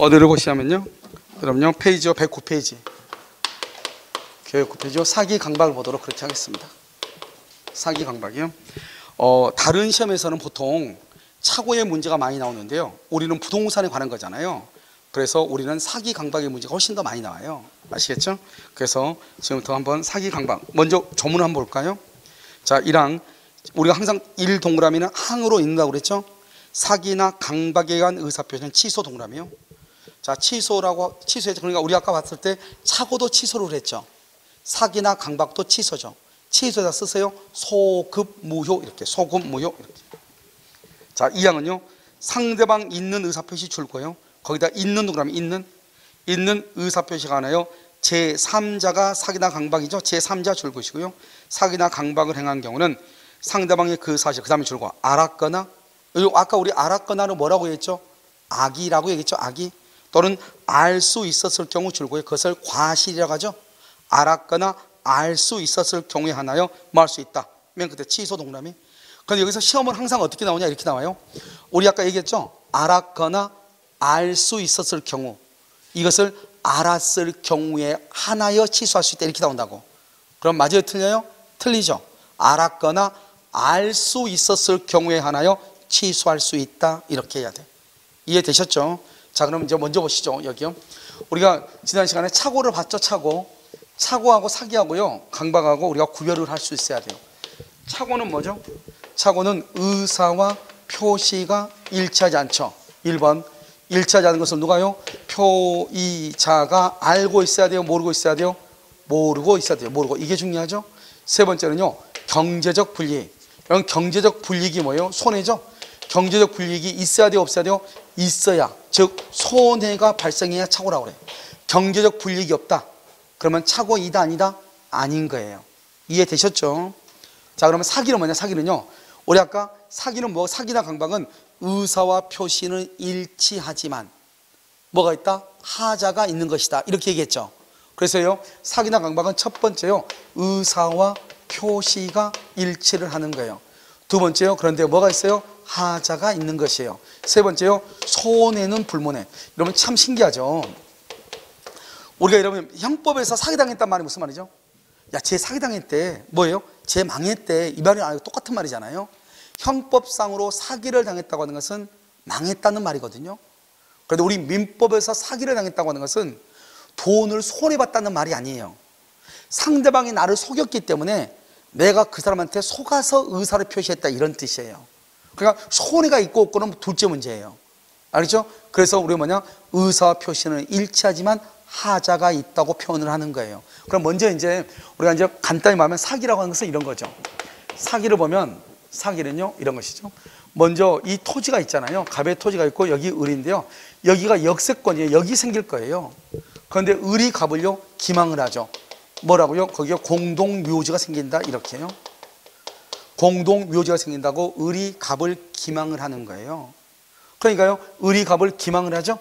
어디를 보시냐면요, 그럼요, 페이지요 109페이지 교육 9페이지요 사기 강박을 보도록 그렇게 하겠습니다. 사기 강박이요. 다른 시험에서는 보통 착오의 문제가 많이 나오는데요, 우리는 부동산에 관한 거잖아요. 그래서 우리는 사기 강박의 문제가 훨씬 더 많이 나와요. 아시겠죠? 그래서 지금부터 한번 사기 강박, 먼저 조문 한번 볼까요? 자, 1항, 우리가 항상 1 동그라미는 항으로 읽는다고 그랬죠? 사기나 강박에 의한 의사표시는 취소 동그라미요. 자, 취소라고, 취소했죠. 그러니까 우리 아까 봤을 때 착오도 취소를 했죠. 사기나 강박도 취소죠. 취소에다 쓰세요. 소급 무효, 이렇게 소급 무효 이렇게. 자, 2항은요, 상대방 있는 의사표시 줄거예요. 거기다 있는 동그라미 있는 의사표시가 하나요. 제3자가 사기나 강박이죠. 제3자 줄것이고요. 사기나 강박을 행한 경우는 상대방의 그 사실, 그 다음에 줄거 알았거나, 아까 우리 알았거나는 뭐라고 했죠? 악이라고 얘기했죠. 악이. 또는 알 수 있었을 경우 줄거예요. 그것을 과실이라고 하죠. 알았거나 알 수 있었을 경우에 하나요, 뭐 할 수 있다. 맨 그때 취소 동그라미. 그런데 여기서 시험은 항상 어떻게 나오냐, 이렇게 나와요. 우리 아까 얘기했죠. 알았거나 알 수 있었을 경우, 이것을 알았을 경우에 하나여 취소할 수 있다, 이렇게 나온다고. 그럼 맞아요, 틀려요? 틀리죠. 알았거나 알 수 있었을 경우에 하나여 취소할 수 있다, 이렇게 해야 돼. 이해되셨죠? 자, 그럼 이제 먼저 보시죠. 여기요, 우리가 지난 시간에 착오를 봤죠. 착오하고 사기하고요, 강박하고 우리가 구별을 할 수 있어야 돼요. 착오는 뭐죠? 착오는 의사와 표시가 일치하지 않죠. 1번, 일치하지 않은 것을 누가요? 표의자가 알고 있어야 돼요, 모르고 있어야 돼요? 모르고 있어야 돼요. 모르고. 이게 중요하죠. 세 번째는요, 경제적 불이익. 여러분, 경제적 불이익이 뭐예요? 손해죠. 경제적 불이익이 있어야 돼요, 없어야 돼요? 있어야. 즉 손해가 발생해야 착오라고 그래요. 경제적 불이익이 없다, 그러면 착오이다 아니다? 아닌 거예요. 이해되셨죠? 자, 그러면 사기는 뭐냐? 사기는요, 우리 아까 사기는 뭐, 사기나 강박은 의사와 표시는 일치하지만 뭐가 있다? 하자가 있는 것이다, 이렇게 얘기했죠. 그래서요, 사기나 강박은 첫 번째요, 의사와 표시가 일치를 하는 거예요. 두 번째요, 그런데 뭐가 있어요? 하자가 있는 것이에요. 세 번째요, 손해는 불문해. 여러분 참 신기하죠. 우리가 여러분 형법에서 사기당했단 말이 무슨 말이죠? 야, 쟤 사기당했대. 뭐예요? 쟤 망했대. 이 말이 아니고 똑같은 말이잖아요. 형법상으로 사기를 당했다고 하는 것은 망했다는 말이거든요. 그런데 우리 민법에서 사기를 당했다고 하는 것은 돈을 손해봤다는 말이 아니에요. 상대방이 나를 속였기 때문에 내가 그 사람한테 속아서 의사를 표시했다, 이런 뜻이에요. 그러니까 손해가 있고 없고는 둘째 문제예요. 알겠죠? 그래서 우리 뭐냐? 의사 표시는 일치하지만 하자가 있다고 표현을 하는 거예요. 그럼 먼저 이제 우리가 이제 간단히 말하면 사기라고 하는 것은 이런 거죠. 사기를 보면, 사기는요, 이런 것이죠. 먼저 이 토지가 있잖아요. 갑의 토지가 있고 여기 을인데요, 여기가 역세권이에요. 여기 생길 거예요. 그런데 을이 갑을요 기망을 하죠. 뭐라고요? 거기에 공동묘지가 생긴다, 이렇게요. 공동묘지가 생긴다고 을이 갑을 기망을 하는 거예요. 그러니까요, 을이 갑을 기망을 하죠.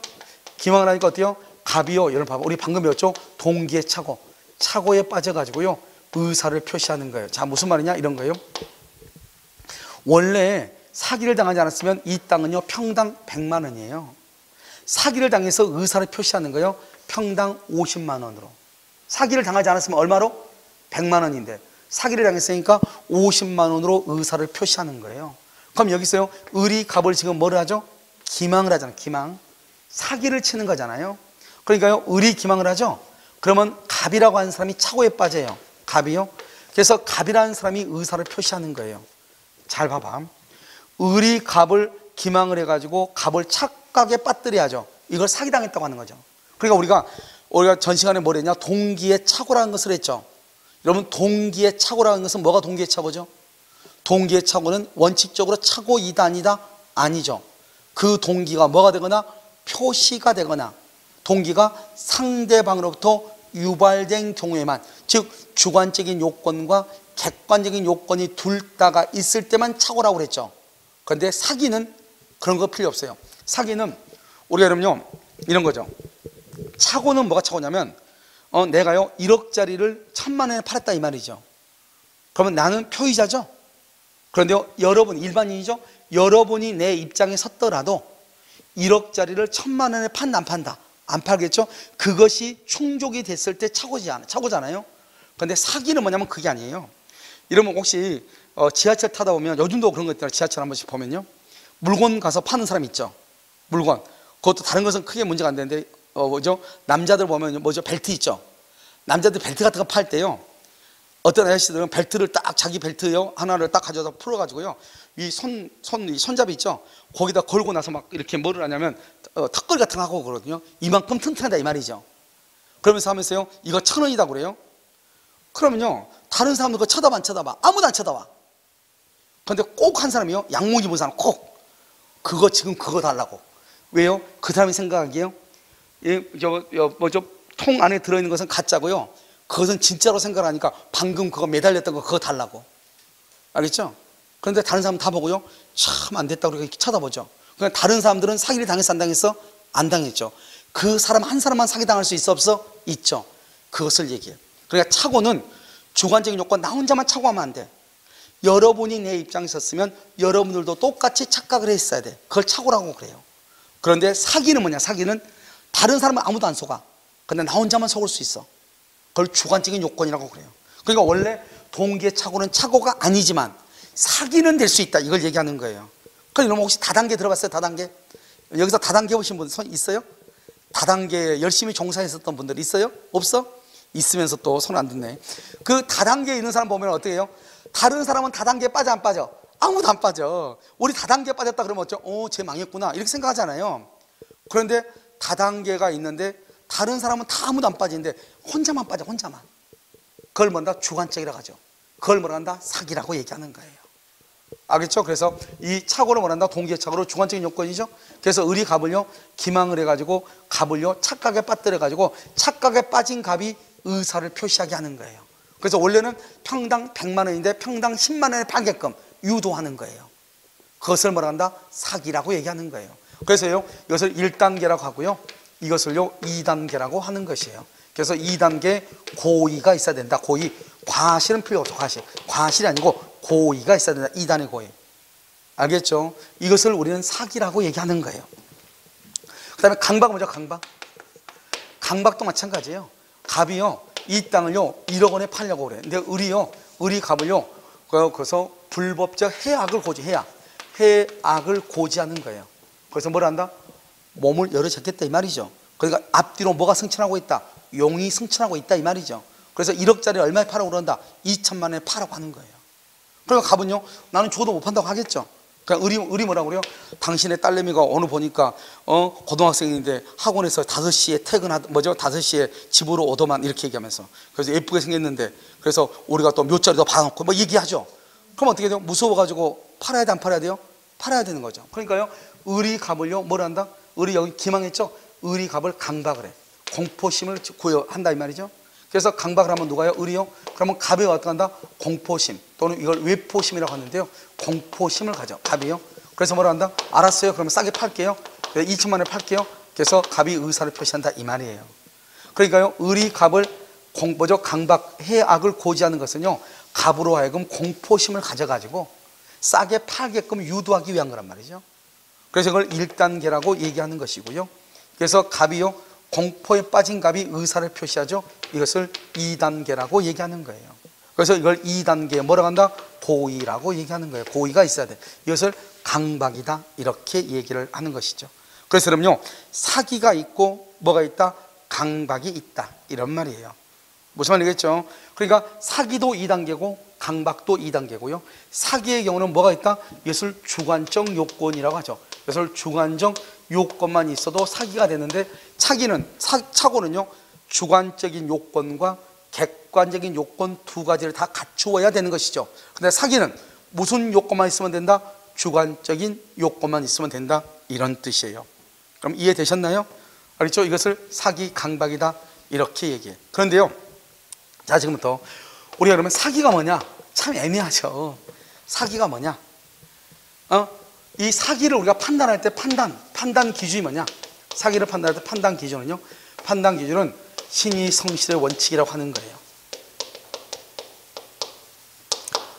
기망을 하니까 어때요? 갑이요, 여러분 봐봐, 우리 방금 배웠죠? 동기의 착오, 착오에 빠져가지고요 의사를 표시하는 거예요. 자, 무슨 말이냐, 이런 거예요. 원래 사기를 당하지 않았으면 이 땅은요 평당 100만 원이에요. 사기를 당해서 의사를 표시하는 거예요. 평당 50만 원으로. 사기를 당하지 않았으면 얼마로? 100만 원인데 사기를 당했으니까 50만 원으로 의사를 표시하는 거예요. 그럼 여기서요, 을이 갑을 지금 뭐를 하죠? 기망을 하잖아요. 기망. 사기를 치는 거잖아요. 그러니까요, 을이 기망을 하죠. 그러면 갑이라고 하는 사람이 착오에 빠져요. 갑이요. 그래서 갑이라는 사람이 의사를 표시하는 거예요. 잘 봐봐. 을이 갑을 기망을 해가지고 갑을 착각에 빠뜨려야죠. 이걸 사기당했다고 하는 거죠. 그러니까 우리가 전 시간에 뭘 했냐? 동기의 착오라는 것을 했죠. 여러분, 동기의 착오라는 것은 뭐가 동기의 착오죠? 동기의 착오는 원칙적으로 착오이다 아니다? 아니죠. 그 동기가 뭐가 되거나 표시가 되거나 동기가 상대방으로부터 유발된 경우에만, 즉 주관적인 요건과 객관적인 요건이 둘 다가 있을 때만 착오라고 그랬죠. 그런데 사기는 그런 거 필요 없어요. 사기는 우리가 여러분요, 이런 거죠. 착오는 뭐가 착오냐면, 내가요 1억짜리를 1000만 원에 팔았다, 이 말이죠. 그러면 나는 표의자죠. 그런데요, 여러분 일반인이죠. 여러분이 내 입장에 섰더라도 1억짜리를 1,000만 원에 판다 안 판다? 안 팔겠죠? 그것이 충족이 됐을 때 차고잖아요. 그런데 사기는 뭐냐면 그게 아니에요. 이러면 혹시 지하철 타다 보면 요즘도 그런 거 있더라고요. 지하철 한 번씩 보면요, 물건 가서 파는 사람 있죠. 물건, 그것도 다른 것은 크게 문제가 안 되는데 뭐죠? 남자들 보면 뭐죠? 벨트 있죠. 남자들 벨트 같은 거 팔 때요, 어떤 아저씨들은 벨트를 딱 자기 벨트요 하나를 딱 가져다 풀어가지고요, 이 손잡이 있죠, 거기다 걸고 나서 막 이렇게 뭐를 하냐면 턱걸이 같은 거 하고 그러거든요. 이만큼 튼튼하다 이 말이죠. 그러면서 하면서요, 이거 1,000원이다 그래요. 그러면요, 다른 사람들 그거 쳐다봐 안 쳐다봐? 아무도 안 쳐다봐. 그런데 꼭 한 사람이요, 양복 입은 사람 꼭 그거 지금 그거 달라고. 왜요? 그 사람이 생각하기에요, 뭐죠? 통 안에 들어있는 것은 가짜고요, 그것은 진짜로 생각하니까 방금 그거 매달렸던 거 그거 달라고. 알겠죠? 그런데 다른 사람 다 보고요, 참 안 됐다고 이렇게 쳐다보죠. 그러니까 다른 사람들은 사기를 당했어 안 당했어? 안 당했죠. 그 사람 한 사람만 사기당할 수 있어 없어? 있죠. 그것을 얘기해요. 그러니까 착오는 주관적인 요건, 나 혼자만 착오하면 안 돼. 여러분이 내 입장에 섰으면 여러분들도 똑같이 착각을 했어야 돼. 그걸 착오라고 그래요. 그런데 사기는 뭐냐? 사기는 다른 사람은 아무도 안 속아. 근데 나 혼자만 속을 수 있어. 그걸 주관적인 요건이라고 그래요. 그러니까 원래 동기의 착오는 착오가 아니지만 사기는 될 수 있다, 이걸 얘기하는 거예요. 그럼 여러분 혹시 다단계 들어봤어요? 다단계? 여기서 다단계 보신 분 손 있어요? 다단계에 열심히 종사했었던 분들 있어요? 없어? 있으면서 또 손 안 듣네. 그 다단계에 있는 사람 보면 어떻게 해요? 다른 사람은 다단계에 빠져 안 빠져? 아무도 안 빠져. 우리 다단계에 빠졌다 그러면 어쩌? 쟤 망했구나 이렇게 생각하잖아요. 그런데 다단계가 있는데 다른 사람은 다 아무도 안 빠지는데 혼자만 빠져, 혼자만. 그걸 뭐라 한다? 주관적이라고 하죠. 그걸 뭐라 한다? 사기라고 얘기하는 거예요. 알겠죠? 그래서 이 착오를 뭐라 한다? 동기의 착오로 주관적인 요건이죠. 그래서 을이 갑을요, 기망을 해가지고 갑을요 착각에 빠뜨려가지고 착각에 빠진 갑이 의사를 표시하게 하는 거예요. 그래서 원래는 평당 100만 원인데 평당 10만 원에 팔게끔 유도하는 거예요. 그것을 뭐라 한다? 사기라고 얘기하는 거예요. 그래서요, 이것을 1단계라고 하고요, 이것을요 2단계라고 하는 것이에요. 그래서 2단계 고의가 있어야 된다. 고의. 과실은 필요 없죠. 과실이 아니고 고의가 있어야 된다. 2단의 고의. 알겠죠? 이것을 우리는 사기라고 얘기하는 거예요. 그 다음에 강박은 뭐죠? 강박도 마찬가지예요. 갑이요 이 땅을요 1억 원에 팔려고 그래. 근데 을이 갑을요 그래서 불법적 해악을 해악을 고지하는 거예요. 그래서 뭘 한다? 몸을 열어 잡겠다 이 말이죠. 그러니까 앞뒤로 뭐가 승천하고 있다? 용이 승천하고 있다 이 말이죠. 그래서 1억짜리 얼마에 팔라고 그런다? 2천만 원에 팔라고 하는 거예요. 그러니까 갑은요, 나는 줘도 못 판다고 하겠죠. 그러니까 을이 뭐라고 그래요? 당신의 딸내미가 오늘 보니까 고등학생인데 학원에서 5시에 5시에 집으로 오더만, 이렇게 얘기하면서. 그래서 예쁘게 생겼는데, 그래서 우리가 또 몇 자리도 봐놓고 뭐 얘기하죠. 그럼 어떻게 돼요? 무서워가지고 팔아야 돼, 안 팔아야 돼요? 팔아야 되는 거죠. 그러니까요, 을이 갑을요 뭘 한다? 을이 여기 기망했죠? 을이 갑을 강박을 해. 공포심을 구현한다 이 말이죠. 그래서 강박을 하면 누가요? 을이요? 그러면 갑이 어떻게 한다? 공포심, 또는 이걸 외포심이라고 하는데요, 공포심을 가져, 갑이요. 그래서 뭐라 한다? 알았어요, 그러면 싸게 팔게요. 2천만 원에 팔게요. 그래서 갑이 의사를 표시한다 이 말이에요. 그러니까요, 을이 갑을 강박, 해악을 고지하는 것은요, 갑으로 하여금 공포심을 가져가지고 싸게 팔게끔 유도하기 위한 거란 말이죠. 그래서 이걸 1단계라고 얘기하는 것이고요. 그래서 갑이요, 공포에 빠진 갑이 의사를 표시하죠. 이것을 2단계라고 얘기하는 거예요. 그래서 이걸 2단계에 뭐라고 한다? 고의라고 얘기하는 거예요. 고의가 있어야 돼. 이것을 강박이다 이렇게 얘기를 하는 것이죠. 그래서 그럼요, 사기가 있고 뭐가 있다? 강박이 있다 이런 말이에요. 무슨 말이겠죠? 그러니까 사기도 2단계고 강박도 2단계고요. 사기의 경우는 뭐가 있다? 이것을 주관적 요건이라고 하죠. 이것을 주관적 요건만 있어도 사기가 되는데, 착오는요 주관적인 요건과 객관적인 요건 두 가지를 다 갖추어야 되는 것이죠. 근데 사기는 무슨 요건만 있으면 된다? 주관적인 요건만 있으면 된다 이런 뜻이에요. 그럼 이해되셨나요? 알겠죠? 이것을 사기, 강박이다 이렇게 얘기해. 그런데요, 자 지금부터 우리가 그러면 사기가 뭐냐? 참 애매하죠. 사기가 뭐냐? 이 사기를 우리가 판단할 때 판단 기준이 뭐냐? 사기를 판단할 때 판단 기준은요, 판단 기준은 신의 성실의 원칙이라고 하는 거예요.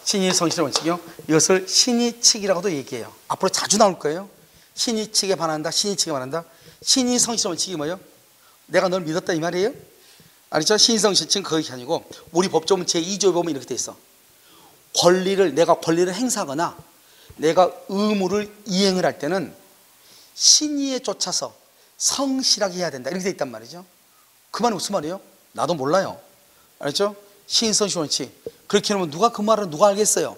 신의 성실의 원칙이요, 이것을 신의칙이라고도 얘기해요. 앞으로 자주 나올 거예요. 신의칙에 반한다. 신의칙에 반한다. 신의성실 원칙이 뭐예요? 내가 널 믿었다 이 말이에요. 알겠죠? 신의성실칙은 그것이 아니고 우리 법조문 제2조에 보면 이렇게 돼 있어. 내가 권리를 행사하거나 내가 의무를 이행을 할 때는 신의에 쫓아서 성실하게 해야 된다. 이렇게 돼 있단 말이죠. 그 말이 무슨 말이에요? 나도 몰라요. 알겠죠? 신의성실 원칙. 그렇게 하면 누가 그 말을 누가 알겠어요?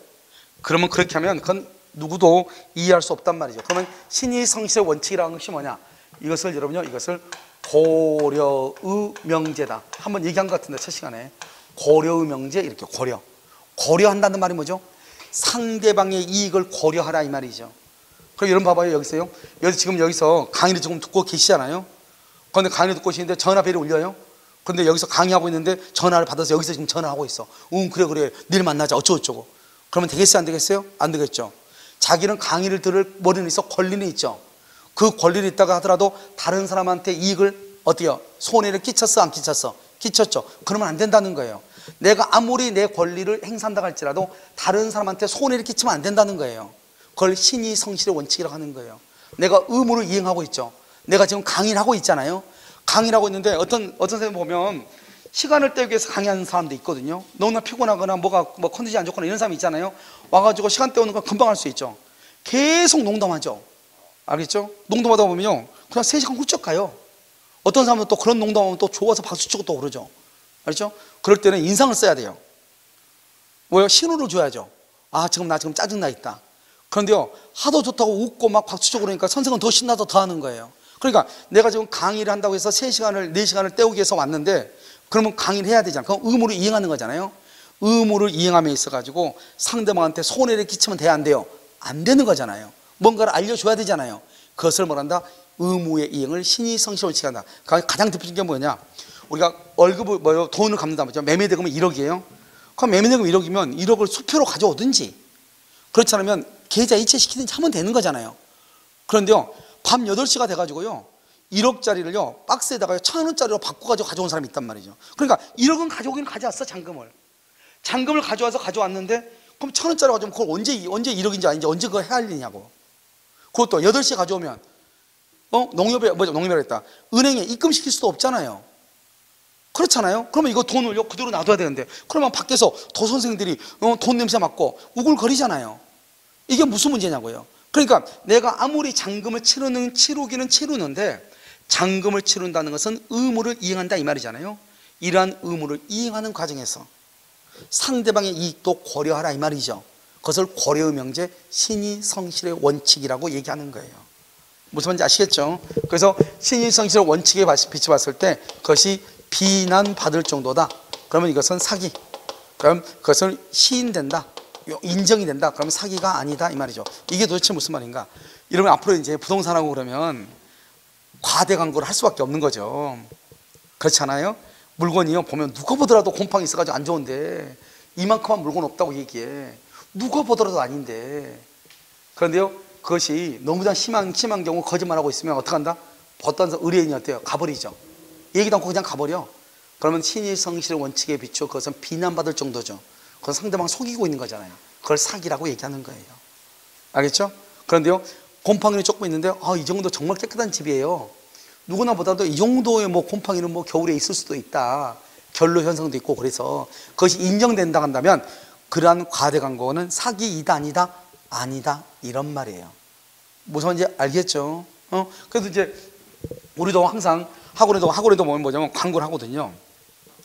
그러면 그렇게 하면 그건 누구도 이해할 수 없단 말이죠. 그러면 신의성실의 원칙이라는 것이 뭐냐? 이것을 여러분요, 이것을 고려의 명제다. 한번 얘기한 것 같은데 첫 시간에 고려의 명제 이렇게 고려한다는 말이 뭐죠? 상대방의 이익을 고려하라 이 말이죠. 그럼 여러분 봐봐요. 여기서요. 지금 여기서 강의를 조금 듣고 계시잖아요. 그런데 강의를 듣고 계시는데 전화벨이 울려요. 그런데 여기서 강의하고 있는데 전화를 받아서 여기서 지금 전화하고 있어. 그래 내일 만나자 어쩌고저쩌고. 그러면 되겠어요 안 되겠어요? 안 되겠죠. 자기는 강의를 들을 머리는 있어 권리는 있죠. 그 권리를 있다가 하더라도 다른 사람한테 이익을 어때요? 손해를 끼쳤어 안 끼쳤어? 끼쳤죠. 그러면 안 된다는 거예요. 내가 아무리 내 권리를 행사한다고 할지라도 다른 사람한테 손해를 끼치면 안 된다는 거예요. 그걸 신의성실의 원칙이라고 하는 거예요. 내가 의무를 이행하고 있죠. 내가 지금 강의를 하고 있잖아요. 강의를 하고 있는데 어떤 선생님 보면 시간을 때우기 위해서 강의하는 사람도 있거든요. 너무나 피곤하거나 뭐가 컨디션이 안 좋거나 이런 사람이 있잖아요. 와가지고 시간 때우는 건 금방 할 수 있죠. 계속 농담하죠. 알겠죠? 농담하다 보면요 그냥 3시간 훌쩍 가요. 어떤 사람은 또 그런 농담하면 또 좋아서 박수 치고 또 그러죠. 알죠? 그럴 때는 인상을 써야 돼요. 뭐요? 신호를 줘야죠. 지금 나 짜증나 있다. 그런데요 하도 좋다고 웃고 막 박수 치고 그러니까 선생은 더 신나서 더 하는 거예요. 그러니까 내가 지금 강의를 한다고 해서 3시간을 4시간을 때우기 위해서 왔는데 그러면 강의를 해야 되잖아요. 그럼 의무를 이행하는 거잖아요. 의무를 이행함에 있어 가지고 상대방한테 손해를 끼치면 돼야 안 돼요? 안 되는 거잖아요. 뭔가를 알려줘야 되잖아요. 그것을 뭐란다? 의무의 이행을 신의성실 원칙 한다. 가장 대표적인 게 뭐냐? 우리가 월급을 돈을 갚는다 말이죠. 매매대금은 1억이에요. 그럼 매매대금 1억이면 1억을 수표로 가져오든지 그렇지 않으면 계좌 이체시키든지 하면 되는 거잖아요. 그런데요 밤 8시가 돼가지고요 1억짜리를요 박스에다가 1,000원짜리로 바꿔가지고 가져온 사람이 있단 말이죠. 그러니까 1억은 가져오긴 가져왔어. 잔금을 가져왔는데 그럼 1,000원짜리 가져오면 그걸 언제 1억인지 아닌지 언제 그거 헤아리냐고. 그것도 8시에 가져오면 농협에 했다. 은행에 입금시킬 수도 없잖아요. 그렇잖아요. 그러면 이거 돈을요 그대로 놔둬야 되는데 그러면 밖에서 도선생들이 돈 냄새 맡고 우글거리잖아요. 이게 무슨 문제냐고요. 그러니까 내가 아무리 잔금을 치르기는 치르는데 잔금을 치른다는 것은 의무를 이행한다 이 말이잖아요. 이러한 의무를 이행하는 과정에서 상대방의 이익도 고려하라 이 말이죠. 그것을 고려의 명제 신의성실의 원칙이라고 얘기하는 거예요. 무슨 말인지 아시겠죠? 그래서 신의성실의 원칙에 비춰봤을 때 그것이 비난받을 정도다. 그러면 이것은 사기. 그럼 그것을 시인된다. 인정이 된다. 그러면 사기가 아니다 이 말이죠. 이게 도대체 무슨 말인가? 이러면 앞으로 이제 부동산하고 그러면 과대 광고를 할 수밖에 없는 거죠. 그렇잖아요. 물건이요 보면 누가 보더라도 곰팡이 있어가지고 안 좋은데 이만큼만 물건 없다고 얘기해. 누가 보더라도 아닌데. 그런데요 그것이 너무나 심한 경우 거짓말하고 있으면 어떡한다? 어떤 의뢰인이 어때요? 가버리죠. 얘기도 않고 그냥 가버려. 그러면 신의성실의 원칙에 비추어 그것은 비난받을 정도죠. 그건 상대방 속이고 있는 거잖아요. 그걸 사기라고 얘기하는 거예요. 알겠죠? 그런데요 곰팡이는 조금 있는데 이 정도 정말 깨끗한 집이에요. 누구나 보다도 이 정도의 곰팡이는 겨울에 있을 수도 있다. 결로 현상도 있고 그래서 그것이 인정된다 한다면 그러한 과대 광고는 사기이다 아니다? 아니다 이런 말이에요. 무슨 말인지 알겠죠? 그래서 이제 우리도 항상 학원에도 보면 뭐냐면 광고를 하거든요.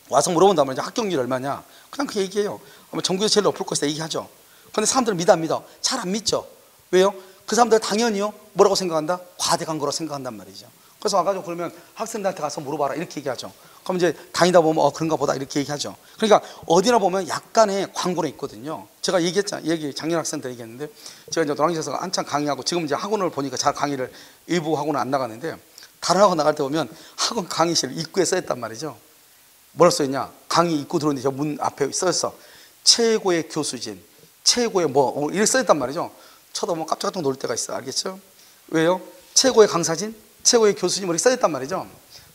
와서 물어본단 말이죠. 합격률 얼마냐? 그냥 그 얘기해요. 전국에서 제일 높을 것이다 얘기하죠. 그런데 사람들은 믿어 안 믿어? 잘 안 믿죠. 왜요? 그 사람들 당연히요 뭐라고 생각한다? 과대 광고라고 생각한단 말이죠. 그래서 와가지고 그러면 학생들한테 가서 물어봐라 이렇게 얘기하죠. 그럼 이제 다니다 보면 그런가 보다 이렇게 얘기하죠. 그러니까 어디나 보면 약간의 광고는 있거든요. 제가 작년 학생들 얘기했는데 제가 이제 노량진에서 한창 강의하고 지금 이제 학원을 보니까 잘 강의를 일부 학원은 안 나가는데 다른 학원 나갈 때 보면 학원 강의실 입구에 써있단 말이죠. 뭐라 써있냐? 강의 입구 들어오는데 저 문 앞에 써있어. 최고의 교수진, 최고의 이렇게 써있단 말이죠. 쳐다보면 깜짝깜짝 놀 때가 있어. 알겠죠? 왜요? 최고의 강사진, 최고의 교수진 이렇게 써있단 말이죠.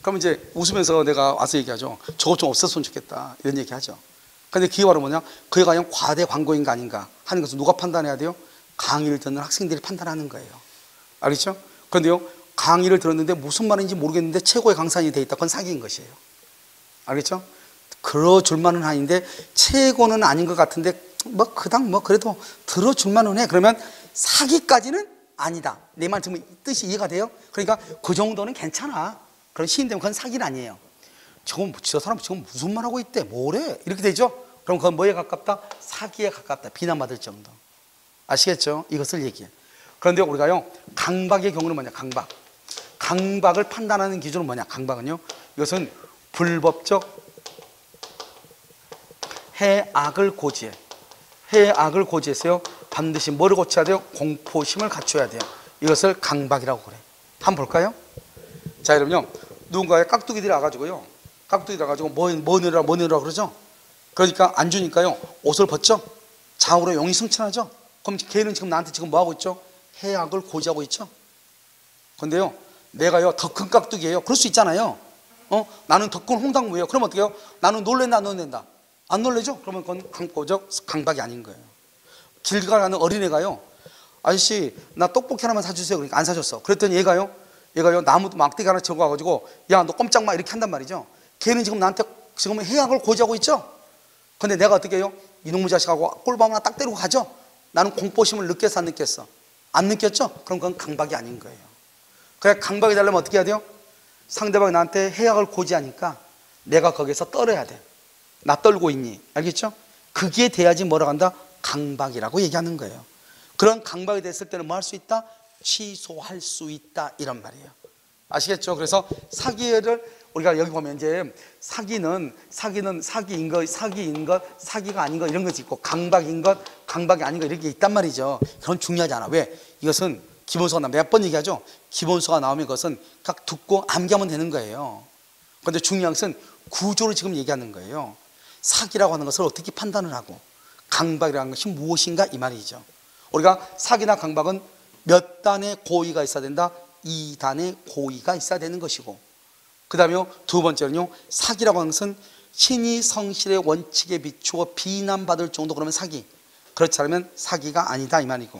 그럼 이제 웃으면서 내가 와서 얘기하죠. 저것 좀 없었으면 좋겠다 이런 얘기하죠. 근데 그게 바로 뭐냐? 그게 과연 과대 광고인가 아닌가 하는 것은 누가 판단해야 돼요? 강의를 듣는 학생들이 판단하는 거예요. 알겠죠? 그런데요, 강의를 들었는데 무슨 말인지 모르겠는데 최고의 강사님이 돼 있다. 그건 사기인 것이에요. 알겠죠? 들어줄만은 아닌데 최고는 아닌 것 같은데 뭐 그닥 뭐 그래도 들어줄만은 해. 그러면 사기까지는 아니다. 내 말 지금 뜻이 이해가 돼요? 그러니까 그 정도는 괜찮아. 그런 시인되면 그건 사기는 아니에요. 저 사람 지금 무슨 말하고 있대? 뭐래? 이렇게 되죠? 그럼 그건 뭐에 가깝다? 사기에 가깝다. 비난받을 정도. 아시겠죠? 이것을 얘기해. 그런데 우리가요, 강박의 경우는 뭐냐? 강박을 판단하는 기준은 뭐냐? 강박은요, 이것은 불법적 해악을 고지해. 해악을 고지해서요, 반드시 뭐를 고쳐야 돼요? 공포심을 갖춰야 돼요. 이것을 강박이라고 그래. 한번 볼까요? 자, 여러분요, 누군가의 깍두기들이 와가지고요, 뭐 내라 그러죠? 그러니까 안 주니까요, 옷을 벗죠? 좌우로 용이 승천하죠? 그럼 걔는 지금 나한테 지금 뭐 하고 있죠? 해악을 고지하고 있죠? 근데요, 내가요, 더 큰 깍두기예요. 그럴 수 있잖아요. 나는 더 큰 홍당무예요. 그럼 어떻게 해요? 나는 놀랜다, 안 놀랜다? 안 놀래죠? 그러면 그건 강박이 아닌 거예요. 길 가는 어린애가요, 아저씨, 나 떡볶이 하나만 사주세요. 그러니까 안 사줬어. 그랬더니 얘가요, 나무 막대기 하나 적어가지고, 야, 너 꼼짝 마. 이렇게 한단 말이죠. 걔는 지금 나한테 지금 해악을 고지하고 있죠? 근데 내가 어떻게 해요? 이놈의 자식하고 꿀밤 하나 딱 때리고 가죠? 나는 공포심을 느꼈어, 안 느꼈어? 안 느꼈죠? 그럼 그건 강박이 아닌 거예요. 그래, 강박이 되려면 어떻게 해야 돼요? 상대방이 나한테 해악을 고지하니까 내가 거기서 떨어야 돼. 나 떨고 있니? 알겠죠? 그게 돼야지 뭐라고 한다? 강박이라고 얘기하는 거예요. 그런 강박이 됐을 때는 뭐 할 수 있다? 취소할 수 있다, 이런 말이에요. 아시겠죠? 그래서 사기를 우리가 여기 보면 이제 사기는 사기인 것, 사기가 아닌 것 이런 것이 있고, 강박인 것, 강박이 아닌 것 이렇게 있단 말이죠. 그건 중요하지 않아. 왜? 이것은 기본소가 나오면 몇 번 얘기하죠? 기본소가 나오면 그것은 각 듣고 암기하면 되는 거예요. 그런데 중요한 것은 구조를 지금 얘기하는 거예요. 사기라고 하는 것을 어떻게 판단을 하고 강박이라는 것이 무엇인가, 이 말이죠. 우리가 사기나 강박은 몇 단의 고의가 있어야 된다? 2단의 고의가 있어야 되는 것이고, 그 다음에 두 번째는요, 사기라고 하는 것은 신의 성실의 원칙에 비추어 비난받을 정도, 그러면 사기. 그렇지 않으면 사기가 아니다, 이 말이고,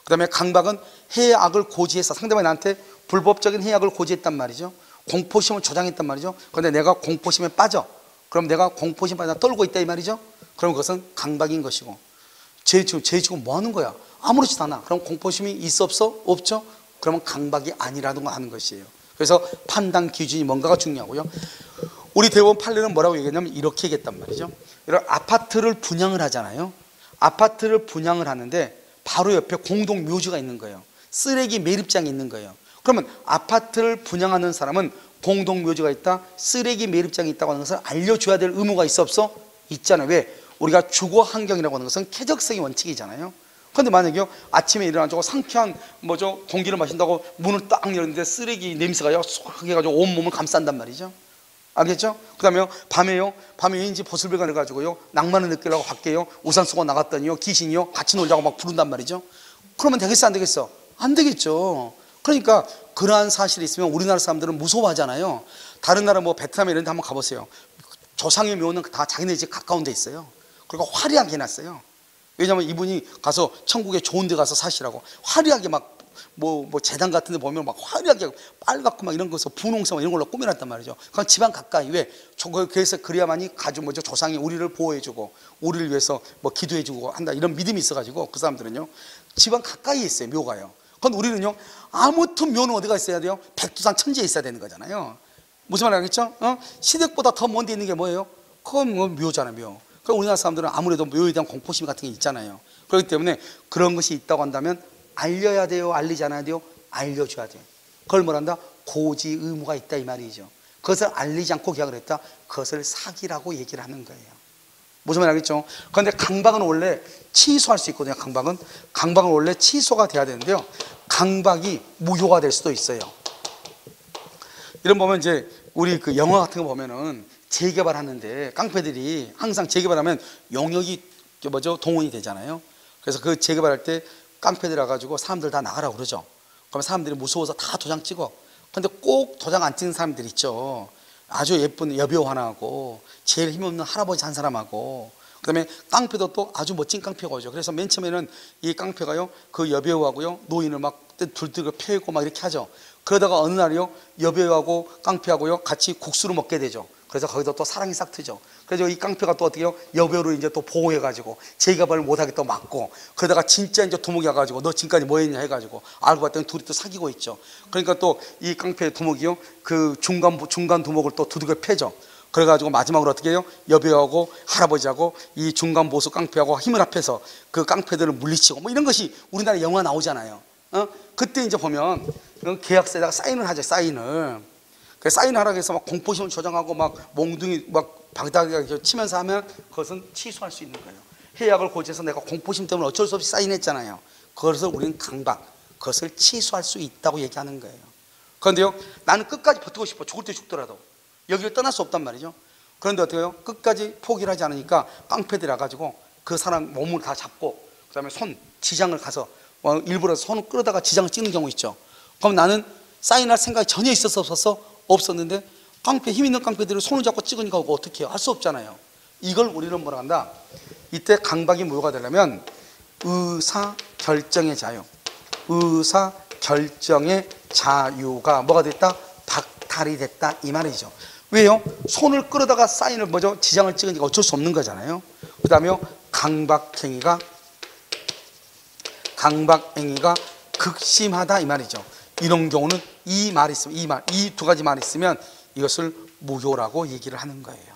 그 다음에 강박은 해악을 고지해서 상대방이 나한테 불법적인 해악을 고지했단 말이죠. 공포심을 조장했단 말이죠. 그런데 내가 공포심에 빠져. 그럼 내가 공포심 빠져 떨고 있다, 이 말이죠. 그럼 그것은 강박인 것이고, 쟤 지금 뭐 하는 거야? 아무렇지도 않아. 그럼 공포심이 있어 없어? 없죠? 그러면 강박이 아니라는 거 하는 것이에요. 그래서 판단 기준이 뭔가가 중요하고요. 우리 대법원 판례는 뭐라고 얘기했냐면 이렇게 얘기했단 말이죠. 이런 아파트를 분양을 하잖아요. 아파트를 분양을 하는데 바로 옆에 공동 묘지가 있는 거예요. 쓰레기 매립장이 있는 거예요. 그러면 아파트를 분양하는 사람은 공동 묘지가 있다, 쓰레기 매립장이 있다고 하는 것을 알려줘야 될 의무가 있어 없어? 있잖아요. 왜? 우리가 주거 환경이라고 하는 것은 쾌적성의 원칙이잖아요. 그런데 만약에 아침에 일어나서 상쾌한 공기를 마신다고 문을 딱 열었는데 쓰레기 냄새가 쏙 해가지고 온몸을 감싼단 말이죠. 알겠죠? 그 다음에 밤에 왠지 보슬배가 내가지고요, 낭만을 느끼려고 밖에요, 우산 쓰고 나갔더니요, 귀신이요, 같이 놀자고 막 부른단 말이죠. 그러면 되겠어, 안 되겠어? 안 되겠죠. 그러니까 그러한 사실이 있으면 우리나라 사람들은 무서워하잖아요. 다른 나라 베트남 이런 데 한번 가보세요. 조상의 묘는 다 자기네 집 가까운 데 있어요. 그리고 화려하게 해놨어요. 왜냐하면 이분이 가서 천국에 좋은 데 가서 사시라고 화려하게 막 재단 같은 데 보면 막 화려하게 빨갛고 막 이런 거서 분홍색 이런 걸로 꾸며놨단 말이죠. 그건 집안 가까이. 왜? 그래서 그래야만이 가지고 조상이 우리를 보호해주고 우리를 위해서 기도해주고 한다, 이런 믿음이 있어가지고 그 사람들은요 집안 가까이에 있어요, 묘가요. 그건 우리는요, 아무튼 묘는 어디가 있어야 돼요? 백두산 천지에 있어야 되는 거잖아요. 무슨 말 알겠죠? 시댁보다 더 먼 데 있는 게 뭐예요? 그건 묘잖아요, 묘. 그러니까 우리나라 사람들은 아무래도 묘에 대한 공포심 같은 게 있잖아요. 그렇기 때문에 그런 것이 있다고 한다면 알려야 돼요, 알리지 않아야 돼요? 알려줘야 돼요. 그걸 뭐란다? 고지 의무가 있다, 이 말이죠. 그것을 알리지 않고 계약을 했다, 그것을 사기라고 얘기를 하는 거예요. 무슨 말 알겠죠? 그런데 강박은 원래 취소할 수 있거든요. 강박은 원래 취소가 돼야 되는데요, 강박이 무효가 될 수도 있어요. 이런 보면 이제 우리 그 영화 같은 거 보면은 재개발하는데 깡패들이 항상 재개발하면 용역이 동원이 되잖아요. 그래서 그 재개발할 때 깡패들 와가지고 사람들 다 나가라고 그러죠. 그러면 사람들이 무서워서 다 도장 찍어. 근데 꼭 도장 안 찍는 사람들 있죠. 아주 예쁜 여배우 하나하고 제일 힘없는 할아버지 한 사람하고 그다음에 깡패도 또 아주 멋진 깡패가 오죠. 그래서 맨 처음에는 이 깡패가요, 그 여배우하고요, 노인을 막 둘둘 패고 막 이렇게 하죠. 그러다가 어느 날이요, 여배우하고 깡패하고요 같이 국수를 먹게 되죠. 그래서 거기서 또 사랑이 싹 트죠. 그래서 이 깡패가 또 어떻게 해요? 여배우를 이제 또 보호해가지고 제가발을 못하게 또 막고, 그러다가 진짜 이제 도목이 와가지고 너 지금까지 뭐 했냐 해가지고 알고 봤더니 둘이 또 사귀고 있죠. 그러니까 또 이 깡패 도목이요, 그 중간 도목을 또 두들겨 패죠. 그래가지고 마지막으로 어떻게 해요? 여배우하고 할아버지하고 이 중간 보수 깡패하고 힘을 합해서 그 깡패들을 물리치고, 뭐 이런 것이 우리나라 영화 나오잖아요. 그때 이제 보면 계약서에다가 사인을 하죠. 사인을. 그 사인하라고 해서 막 공포심을 조장하고 막 몽둥이 막 바닥에 치면서 하면 그것은 취소할 수 있는 거예요. 해약을 고지해서 내가 공포심 때문에 어쩔 수 없이 사인했잖아요. 그것을 우리는 강박, 그것을 취소할 수 있다고 얘기하는 거예요. 그런데요, 나는 끝까지 버티고 싶어. 죽을 때 죽더라도 여기를 떠날 수 없단 말이죠. 그런데 어떻게 해요? 끝까지 포기를 하지 않으니까 깡패들이 와가지고 그 사람 몸을 다 잡고, 그 다음에 손, 지장을 가서 일부러 손을 끌어다가 지장을 찍는 경우 있죠. 그럼 나는 사인할 생각이 전혀 있었어 없었는데 깡패, 힘 있는 깡패들이 손을 잡고 찍으니까 그거 어떻게 해요? 할 수 없잖아요. 이걸 우리는 뭐라 한다? 이때 강박이 뭐가 되려면 의사결정의 자유, 의사결정의 자유가 뭐가 됐다? 박탈이 됐다, 이 말이죠. 왜요? 손을 끌어다가 사인을 지장을 찍으니까 어쩔 수 없는 거잖아요. 그 다음에 강박행위가 극심하다, 이 말이죠. 이런 경우는 이 말이 있으면, 이 두 가지 말이 있으면 이것을 무효라고 얘기를 하는 거예요.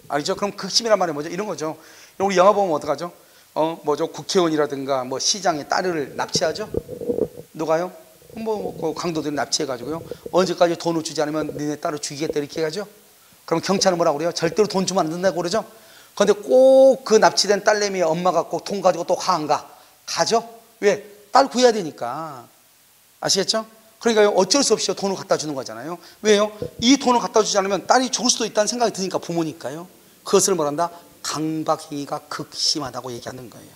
알죠? 그럼 극심이란 말이 뭐죠? 이런 거죠. 우리 영화 보면 어떡하죠? 국회의원이라든가 뭐 시장의 딸을 납치하죠? 누가요? 그 강도들이 납치해가지고요, 언제까지 돈을 주지 않으면 니네 딸을 죽이겠다 이렇게 해가죠. 그럼 경찰은 뭐라고 그래요? 절대로 돈 주면 안 된다고 그러죠. 그런데 꼭 그 납치된 딸내미 엄마가 꼭 돈 가지고 또 가 안 가? 가죠. 왜? 딸 구해야 되니까. 아시겠죠? 그러니까 어쩔 수 없이 돈을 갖다 주는 거잖아요. 왜요? 이 돈을 갖다 주지 않으면 딸이 죽을 수도 있다는 생각이 드니까, 부모니까요. 그것을 뭐란다? 강박행위가 극심하다고 얘기하는 거예요.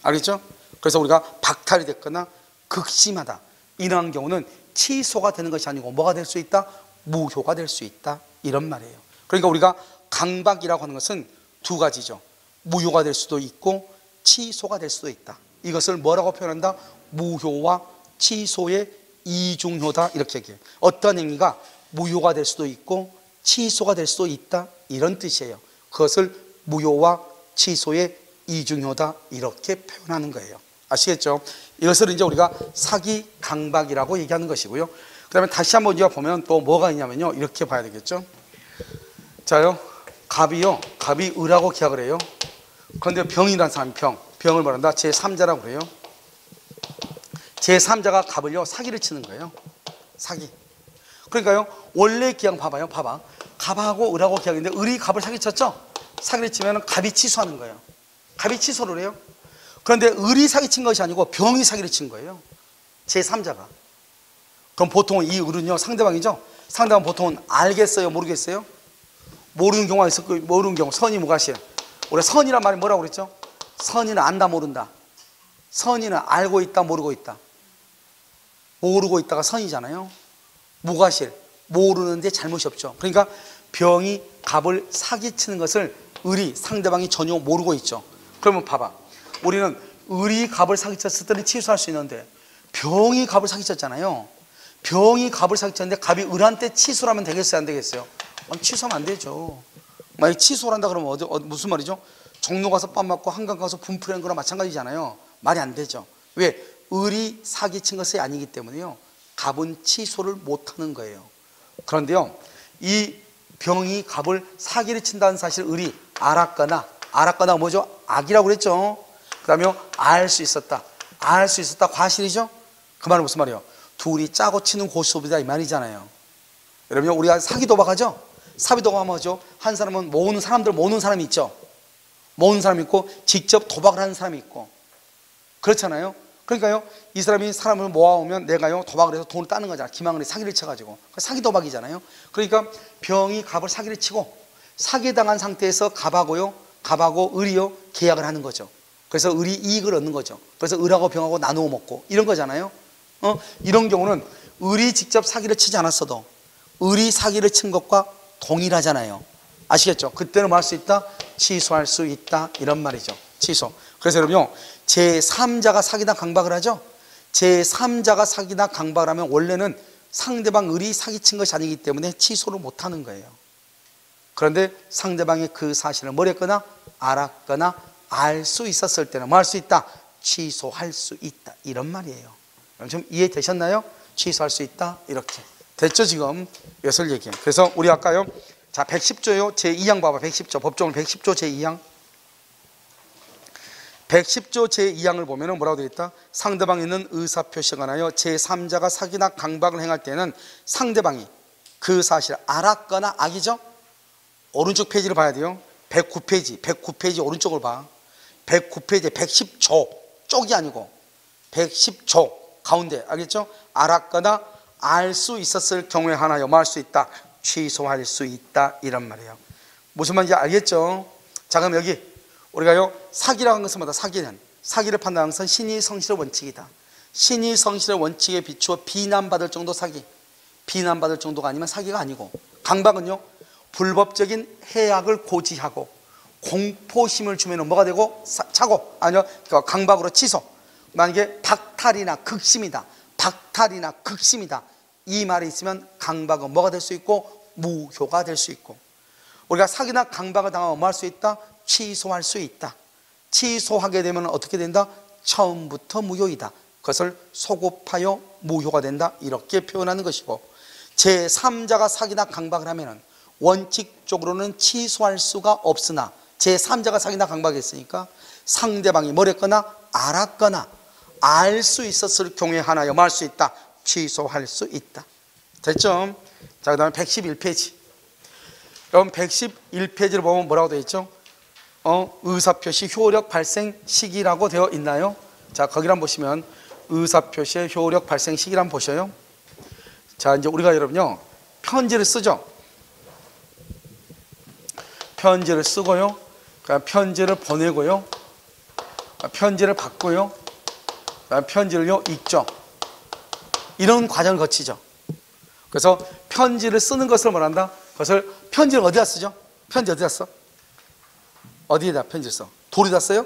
알겠죠? 그래서 우리가 박탈이 됐거나 극심하다, 이러한 경우는 취소가 되는 것이 아니고 뭐가 될 수 있다? 무효가 될 수 있다, 이런 말이에요. 그러니까 우리가 강박이라고 하는 것은 두 가지죠. 무효가 될 수도 있고 취소가 될 수도 있다. 이것을 뭐라고 표현한다? 무효와 취소의 이중효다, 이렇게 얘기해요. 어떤 행위가 무효가 될 수도 있고 취소가 될 수도 있다, 이런 뜻이에요. 그것을 무효와 취소의 이중효다, 이렇게 표현하는 거예요. 아시겠죠? 이것을 이제 우리가 사기 강박이라고 얘기하는 것이고요. 그 다음에 다시 한번 우리가 보면 또 뭐가 있냐면요, 이렇게 봐야 되겠죠. 자요, 갑이 을하고 계약을 해요. 그런데 병이라는 사람이 병을 말한다, 제3자라고 그래요. 제3자가 갑을요, 사기를 치는 거예요. 사기. 그러니까요, 원래 계약 봐봐. 갑하고 을하고 계약인데 을이 갑을 사기쳤죠? 사기를 치면 갑이 취소하는 거예요. 갑이 취소를 해요. 그런데 을이 사기친 것이 아니고 병이 사기를 친 거예요, 제3자가. 그럼 보통은 이 을은요, 상대방이죠? 상대방 보통은 알겠어요, 모르겠어요? 모르는 경우가 있을 거예요. 모르는 경우, 선이 무가실. 우리가 선이란 말이 뭐라고 그랬죠? 선이는 안다, 모른다. 선이는 알고 있다, 모르고 있다. 모르고 있다가 선이잖아요. 무가실, 모르는데 잘못이 없죠. 그러니까 병이 갑을 사기치는 것을 을이, 상대방이 전혀 모르고 있죠. 그러면 봐봐, 우리는 을이 갑을 사기쳤을 때는 취소할 수 있는데 병이 갑을 사기쳤잖아요. 병이 갑을 사기쳤는데 갑이 을한테 취소를 하면 되겠어요, 안 되겠어요? 취소하면 안 되죠. 만약 취소를 한다 그러면 무슨 말이죠? 종로 가서 밥 먹고 한강 가서 분풀이하는 거랑 마찬가지잖아요. 말이 안 되죠. 왜? 을이 사기친 것이 아니기 때문에요, 갑은 취소를 못하는 거예요. 그런데요, 이 병이 갑을 사기를 친다는 사실을 을이 알았거나 뭐죠? 악이라고 그랬죠. 그 다음에 알 수 있었다, 과실이죠. 그 말은 무슨 말이에요? 둘이 짜고 치는 고수업이다, 이 말이잖아요. 여러분, 우리가 사기 도박하죠? 사기 도박하면 뭐죠? 한 사람은 모으는 사람이 있죠. 모으는 사람이 있고 직접 도박을 하는 사람이 있고, 그렇잖아요. 그러니까요, 이 사람이 사람을 모아오면 내가요, 도박을 해서 돈을 따는 거잖아. 기망을 사기를 쳐가지고. 사기 도박이잖아요. 그러니까 병이 갑을 사기를 치고 사기당한 상태에서 갑하고 을이요, 계약을 하는 거죠. 그래서 을이 이익을 얻는 거죠. 그래서 을하고 병하고 나누어 먹고 이런 거잖아요. 이런 경우는 을이 직접 사기를 치지 않았어도 을이 사기를 친 것과 동일하잖아요. 아시겠죠? 그때는 뭐 할 수 있다? 취소할 수 있다 이런 말이죠. 취소. 그래서 여러분요, 제3자가 사기나 강박을 하죠. 제3자가 사기나 강박을 하면 원래는 상대방 을이 사기친 것이 아니기 때문에 취소를 못하는 거예요. 그런데 상대방이 그 사실을 모르거나 알았거나 알 수 있었을 때는 뭐 할 수 있다? 취소할 수 있다 이런 말이에요. 좀 이해되셨나요? 취소할 수 있다 이렇게 됐죠? 지금 이것을 얘기해요. 그래서 우리 아까요, 자 110조요 제2항 봐봐. 110조 법조문 110조 제2항 110조 제2항을 보면 뭐라고 되어 있다? 상대방이 있는 의사표시에 관하여 제3자가 사기나 강박을 행할 때는 상대방이 그 사실을 알았거나 악이죠? 오른쪽 페이지를 봐야 돼요. 109페이지 오른쪽을 봐. 109페이지 110조 쪽이 아니고 110조 가운데 알겠죠? 알았거나 알 수 있었을 경우에 하나여 뭐 할 수 있다? 취소할 수 있다 이런 말이에요. 무슨 말인지 알겠죠? 자 그럼 여기 우리가요 사기라는 것은 뭐다? 사기를 판단하는 것은 신의 성실의 원칙이다. 신의 성실의 원칙에 비추어 비난받을 정도 사기, 비난받을 정도가 아니면 사기가 아니고, 강박은요 불법적인 해악을 고지하고 공포심을 주면 뭐가 되고 차고, 아니요 강박으로 취소. 만약에 박탈이나 극심이다, 박탈이나 극심이다 이 말이 있으면 강박은 뭐가 될 수 있고 무효가 될 수 있고, 우리가 사기나 강박을 당하면 뭐 할 수 있다? 취소할 수 있다. 취소하게 되면 어떻게 된다? 처음부터 무효이다. 그것을 소급하여 무효가 된다 이렇게 표현하는 것이고, 제3자가 사기나 강박을 하면 원칙적으로는 취소할 수가 없으나 제3자가 사기나 강박했으니까 상대방이 뭐랬거나 알았거나 알 수 있었을 경우에 하나여 뭐 할 수 있다? 취소할 수 있다. 됐죠? 자, 그 다음에 111페이지. 여러분 111페이지를 보면 뭐라고 되어 있죠? 의사표시 효력 발생 시기라고 되어 있나요? 자, 거기를 한번 보시면 의사표시의 효력 발생 시기를 한번 보셔요. 자, 이제 우리가 여러분요 편지를 쓰죠. 편지를 쓰고요, 편지를 보내고요, 편지를 받고요, 편지를요 읽죠. 이런 과정을 거치죠. 그래서 편지를 쓰는 것을 뭐란다? 그것을 편지를 어디다 쓰죠? 편지 어디다 써? 어디에다 편지를 써? 돌에다 써요?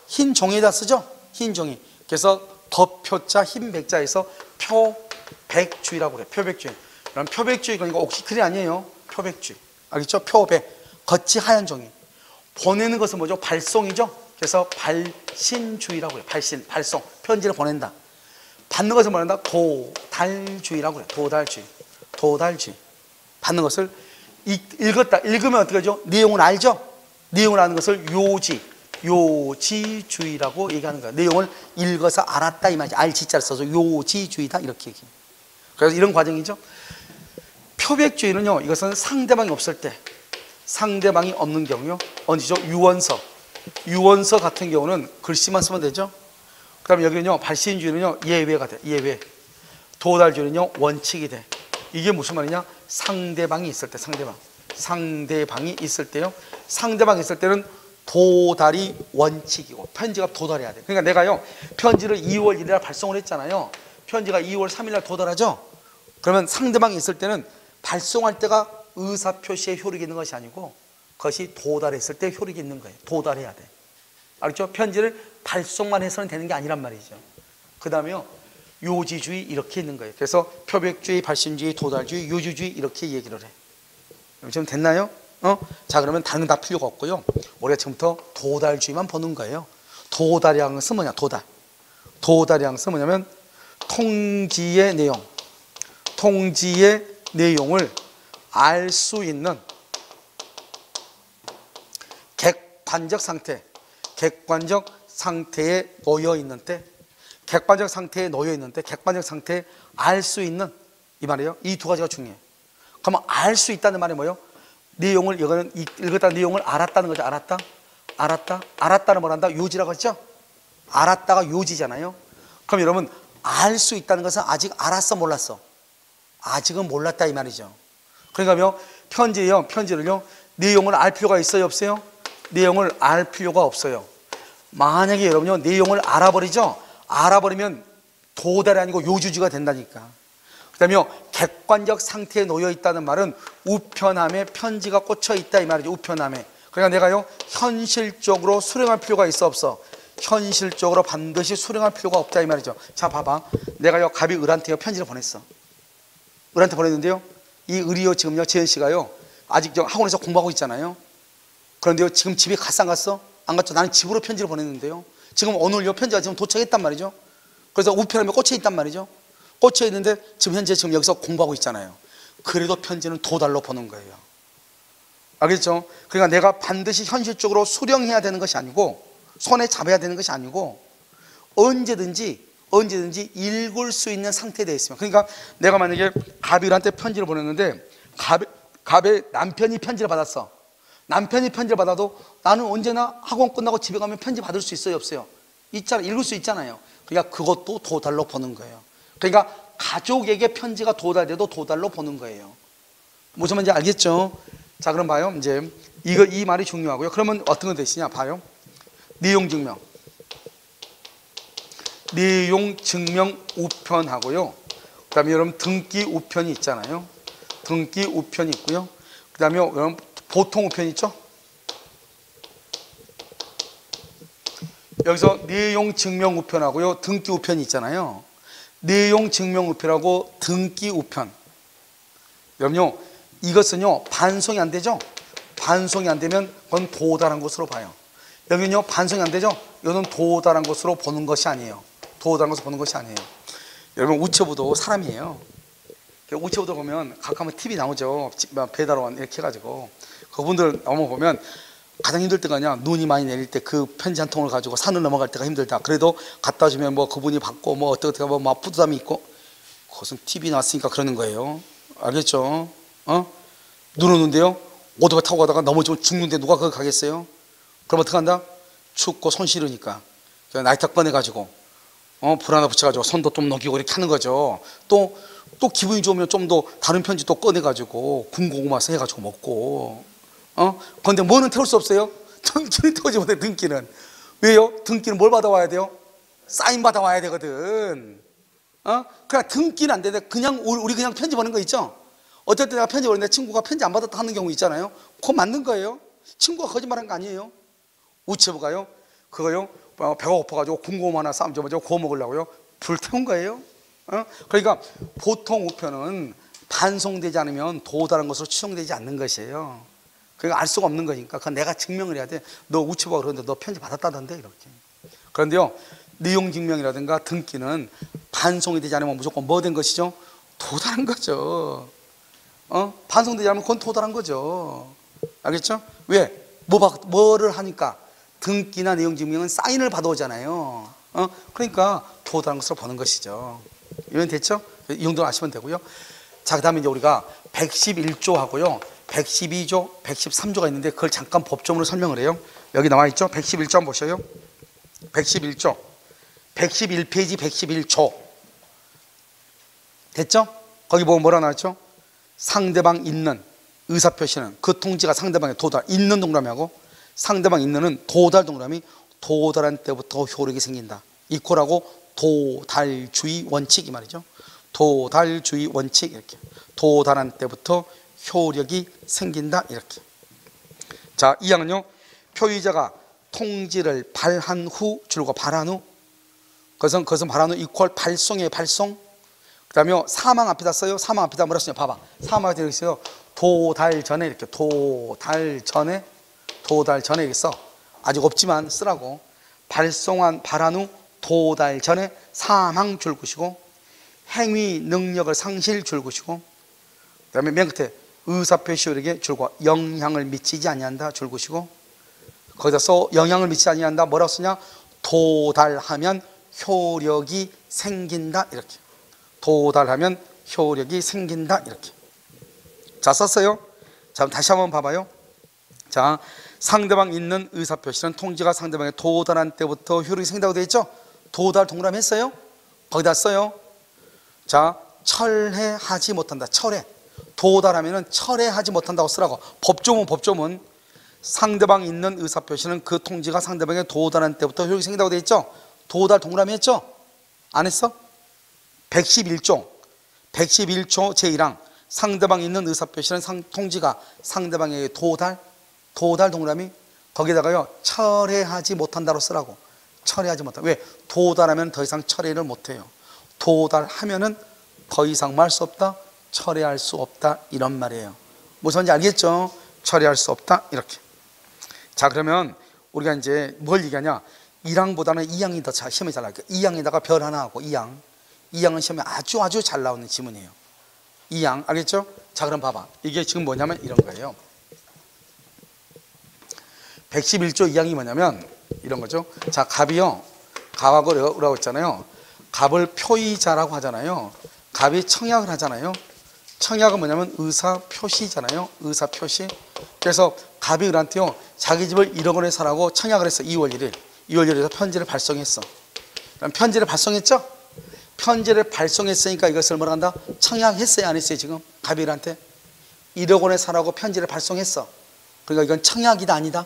흰 종이에다 쓰죠? 흰 종이. 그래서 덧표자 흰 백자에서 표백주의라고 그래요. 표백주의. 그럼 표백주의 그러니까 옥시클이 아니에요. 표백주의. 알겠죠? 표백. 겉이 하얀 종이. 보내는 것은 뭐죠? 발송이죠? 그래서 발신주의라고 해요. 발송. 편지를 보낸다. 받는 것을 뭐란다? 도달주의라고 해요. 도달주의. 받는 것을 읽었다. 읽으면 어떻게 하죠? 내용을 알죠? 내용을 아는 것을 요지주의라고 얘기하는 거예요. 내용을 읽어서 알았다 이 말이죠. 알지자를 써서 요지주의다 이렇게 얘기해요. 그래서 이런 과정이죠. 표백주의는요, 이것은 상대방이 없을 때, 상대방이 없는 경우요, 언제죠? 유언서 같은 경우는 글씨만 쓰면 되죠. 그 다음에 여기는요 발신주의는요 예외가 돼. 예외. 도달주의는요 원칙이 돼. 이게 무슨 말이냐? 상대방이 있을 때, 상대방이 있을 때요, 상대방이 있을 때는 도달이 원칙이고 편지가 도달해야 돼. 그러니까 내가요 편지를 2월 1일 날 발송을 했잖아요. 편지가 2월 3일 날 도달하죠. 그러면 상대방이 있을 때는 발송할 때가 의사표시에 효력이 있는 것이 아니고 그것이 도달했을 때 효력이 있는 거예요. 도달해야 돼. 알겠죠? 편지를 발송만 해서는 되는 게 아니란 말이죠. 그 다음에요 요지주의 이렇게 있는 거예요. 그래서 표백주의, 발신주의, 도달주의, 요지주의 이렇게 얘기를 해. 지금 됐나요? 자, 그러면 다른 거 다 필요가 없고요. 우리가 지금부터 도달주의만 보는 거예요. 도달이라는 것은 뭐냐? 도달이라는 것은 뭐냐면 통지의 내용을 알 수 있는 객관적 상태에 놓여 있는 때, 객관적 상태에 알 수 있는 이 말이에요. 이 두 가지가 중요해요. 그러면 알 수 있다는 말이 뭐예요? 내용을, 이거는 읽었다는 내용을 알았다는 거죠. 알았다는 뭐란다? 요지라고 했죠? 알았다가 요지잖아요. 그럼 여러분 알 수 있다는 것은 아직 알았어 몰랐어? 아직은 몰랐다 이 말이죠. 그러니까 편지를요 내용을 알 필요가 있어요 없어요? 내용을 알 필요가 없어요. 만약에 여러분요 내용을 알아버리죠? 알아버리면 도달이 아니고 요주지가 된다니까. 그 그다음에 객관적 상태에 놓여 있다는 말은 우편함에 편지가 꽂혀 있다 이 말이죠. 우편함에. 그러니까 내가요 현실적으로 수령할 필요가 있어 없어? 현실적으로 반드시 수령할 필요가 없다 이 말이죠. 자 봐봐, 내가요 갑이 을한테요 편지를 보냈어. 을한테 보냈는데요, 이 을이요 지금요 재현 씨가요 아직 학원에서 공부하고 있잖아요. 그런데요 지금 집에 갔어 안 갔어? 안 갔죠. 나는 집으로 편지를 보냈는데요, 지금 오늘요 편지가 지금 도착했단 말이죠. 그래서 우편함에 꽂혀 있단 말이죠. 꽂혀 있는데 지금 현재 지금 여기서 공부하고 있잖아요. 그래도 편지는 도달로 보는 거예요. 알겠죠? 그러니까 내가 반드시 현실적으로 수령해야 되는 것이 아니고, 손에 잡아야 되는 것이 아니고, 언제든지 읽을 수 있는 상태에 되어 있으면. 그러니까 내가 만약에 갑이한테 편지를 보냈는데 갑의 남편이 편지를 받았어. 남편이 편지를 받아도 나는 언제나 학원 끝나고 집에 가면 편지 받을 수 있어요 없어요? 있잖아, 읽을 수 있잖아요. 그러니까 그것도 도달로 보는 거예요. 그러니까 가족에게 편지가 도달돼도 도달로 보는 거예요. 무슨 말인지 알겠죠? 자 그럼 봐요. 이제 이 말이 중요하고요. 그러면 어떤 건 되시냐 봐요. 내용 증명 우편하고요, 그 다음에 여러분 등기 우편이 있잖아요. 등기 우편이 있고요, 그 다음에 여러분 보통 우편이 있죠. 여기서 내용 증명 우편하고요 등기 우편이 있잖아요. 내용 증명 우편하고 등기 우편, 여러분요 이것은요 반송이 안 되죠. 반송이 안 되면 그건 도달한 것으로 봐요. 여기는요 반송이 안 되죠. 이거는 도달한 것으로 보는 것이 아니에요. 도달한 것으로 보는 것이 아니에요. 여러분 우체부도 사람이에요. 우체부도 보면 가끔 TV 나오죠. 배달원 이렇게 해가지고 그분들 한번 보면 가장 힘들 때가 아니야. 눈이 많이 내릴 때 그 편지 한 통을 가지고 산을 넘어갈 때가 힘들다. 그래도 갖다 주면 뭐 그분이 받고 뭐 어떻게 뭐 뿌듯함이 있고, 그것은 TV 나왔으니까 그러는 거예요. 알겠죠? 눈 오는데요 오토바이 타고 가다가 넘어지고 죽는데 누가 그걸 가겠어요? 그럼 어떻게 한다? 춥고 손 시르니까 라이터 꺼내가지고 불 하나 붙여가지고 손도 좀 녹이고 이렇게 하는 거죠. 또 기분이 좋으면 좀 더 다른 편지 또 꺼내가지고 군고구마 해가지고 먹고. 그런데 뭐는 태울 수 없어요? 등기는 태우지 못해. 등기는 왜요? 등기는 뭘 받아와야 돼요? 사인 받아와야 되거든. 그냥 등기는 안 되는데 그냥 우리 그냥 편지 보낸 거 있죠? 어쩔 때 내가 편지 보냈는데 친구가 편지 안 받았다 하는 경우 있잖아요. 그거 맞는 거예요. 친구가 거짓말한 거 아니에요. 우체부가요 그거요 배가 고파가지고 군고구마 하나 쌈 줘가지고 구워 먹으려고요 불 태운 거예요. 그러니까 보통 우편은 반송되지 않으면 도달한 것으로 추정되지 않는 것이에요. 그러니까 알 수가 없는 거니까 그건 내가 증명을 해야 돼. 너 우체부가 그러는데 너 편지 받았다던데 이렇게. 그런데요 내용 증명이라든가 등기는 반송이 되지 않으면 무조건 뭐 된 것이죠? 도달한 거죠. 반송되지 않으면 그건 도달한 거죠. 알겠죠? 왜? 뭐를 하니까? 등기나 내용 증명은 사인을 받아오잖아요. 그러니까 도달한 것으로 보는 것이죠. 이건 됐죠? 이 정도 아시면 되고요. 자, 그 다음에 이제 우리가 111조 하고요 112조, 113조가 있는데 그걸 잠깐 법조문으로 설명을 해요. 여기 나와 있죠? 111조 한번 보셔요. 111조 111페이지 111조 됐죠? 거기 보면 뭐라 나왔죠? 상대방 있는 의사표시는 그 통지가 상대방의 도달, 있는 동그라미하고 상대방 있는은 도달 동그라미, 도달한 때부터 효력이 생긴다. 이코라고 도달주의 원칙 이 말이죠. 도달주의 원칙 이렇게. 도달한 때부터 효력이 생긴다 이렇게. 자, 이 항은요 표의자가 통지를 발한 후 줄과 발한 후, 그것은 발한 후 이퀄 발송이에요. 발송. 그 다음에 사망 앞에다 써요. 사망 앞에다 뭐라 쓰냐 봐봐. 사망 앞에다 이렇게 써요. 도달 전에 이렇게 도달 전에 이렇게 써. 아직 없지만 쓰라고. 발송한 발한 후 도달 전에 사망 줄것이고, 행위 능력을 상실 줄것이고, 그 다음에 맨 끝에 의사표시 효력에 줄과 영향을 미치지 아니한다 줄것이고, 거기다 써 영향을 미치지 아니한다 뭐라고 쓰냐? 도달하면 효력이 생긴다 이렇게. 도달하면 효력이 생긴다 이렇게. 자, 썼어요. 자, 다시 한번 봐봐요. 자, 상대방 있는 의사표시는 통지가 상대방에 도달한 때부터 효력이 생긴다고 되어 있죠? 도달 동그라미 했어요? 거기다 써요. 자, 철회하지 못한다. 철회. 도달하면 철회하지 못한다고 쓰라고. 법조문 상대방 있는 의사표시는 그 통지가 상대방에 도달한 때부터 효력이 생긴다고 되어 있죠? 도달 동그라미 했죠? 안 했어? 111조 111조 제1항 상대방이 있는 의사표시는 통지가 상대방에게 도달 동그라미 거기다가요 철회하지 못한다로 쓰라고. 철회하지 못한다. 왜? 도달하면 더 이상 철회를 못해요. 도달하면은 더 이상 말 수 없다, 철회할 수 없다 이런 말이에요. 무슨 말인지 알겠죠? 철회할 수 없다 이렇게. 자, 그러면 우리가 이제 뭘 얘기하냐? 1항보다는 2항이 더 시험에 잘 나와요. 2항에다가 별 하나 하고 2항은 시험에 아주 잘 나오는 지문이에요. 2항 알겠죠? 자, 그럼 봐봐. 이게 지금 뭐냐면 이런 거예요. 111조 2항이 뭐냐면 이런 거죠. 자, 갑이요, 갑하고 라고 했잖아요. 갑을 표의자라고 하잖아요. 갑이 청약을 하잖아요. 청약은 뭐냐면 의사표시잖아요. 의사표시. 그래서 갑이 을한테요 자기 집을 1억 원에 사라고 청약을 했어. 2월 1일 2월 1일에서 편지를 발송했어. 그럼 편지를 발송했죠? 편지를 발송했으니까 이것을 뭐라 한다? 청약했어요, 안 했어요? 지금 갑이 을한테 1억 원에 사라고 편지를 발송했어. 그러니까 이건 청약이다 아니다?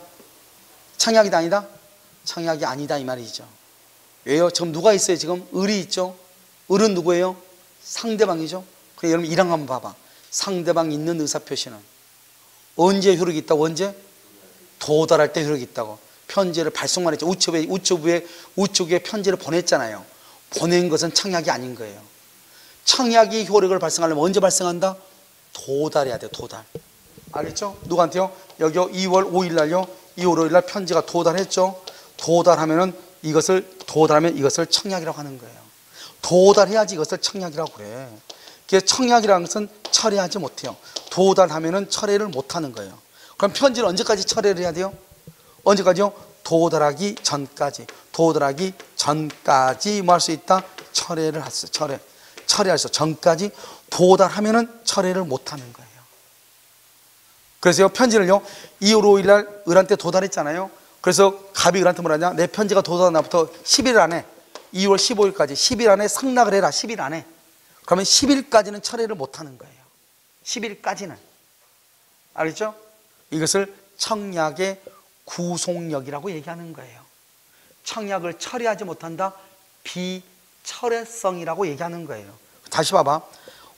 청약이다 아니다? 청약이 아니다 이 말이죠. 왜요? 지금 누가 있어요? 지금 을이 있죠. 을은 누구예요? 상대방이죠. 그래, 여러분 1항 한번 봐봐. 상대방이 있는 의사표시는 언제 효력이 있다고? 언제? 도달할 때 효력이 있다고. 편지를 발송만 했죠. 우체부에 편지를 보냈잖아요. 보낸 것은 청약이 아닌 거예요. 청약이 효력을 발생하려면 언제 발생한다? 도달해야 돼요. 도달. 알겠죠? 누구한테요? 여기요 2월 5일 날요 2월 5일 날 편지가 도달했죠. 도달하면 이것을 청약이라고 하는 거예요. 도달해야지 이것을 청약이라고 그래. 그래서 청약이라는 것은 철회하지 못해요. 도달하면은 철회를 못하는 거예요. 그럼 편지를 언제까지 철회를 해야 돼요? 언제까지요? 도달하기 전까지. 도달하기 전까지 뭐 할 수 있다? 철회를 할 수 있어. 철회할 수 전까지. 도달하면은 철회를 못하는 거예요. 그래서요 편지를요 2월 5일 날 을한테 도달했잖아요. 그래서 갑이 을한테 뭐라냐? 내 편지가 도달한 날부터 10일 안에 2월 15일까지 10일 안에 상락을 해라. 10일 안에. 그러면 10일까지는 철회를 못하는 거예요. 10일까지는. 알겠죠? 이것을 청약의 구속력이라고 얘기하는 거예요. 청약을 철회하지 못한다. 비철회성이라고 얘기하는 거예요. 다시 봐봐.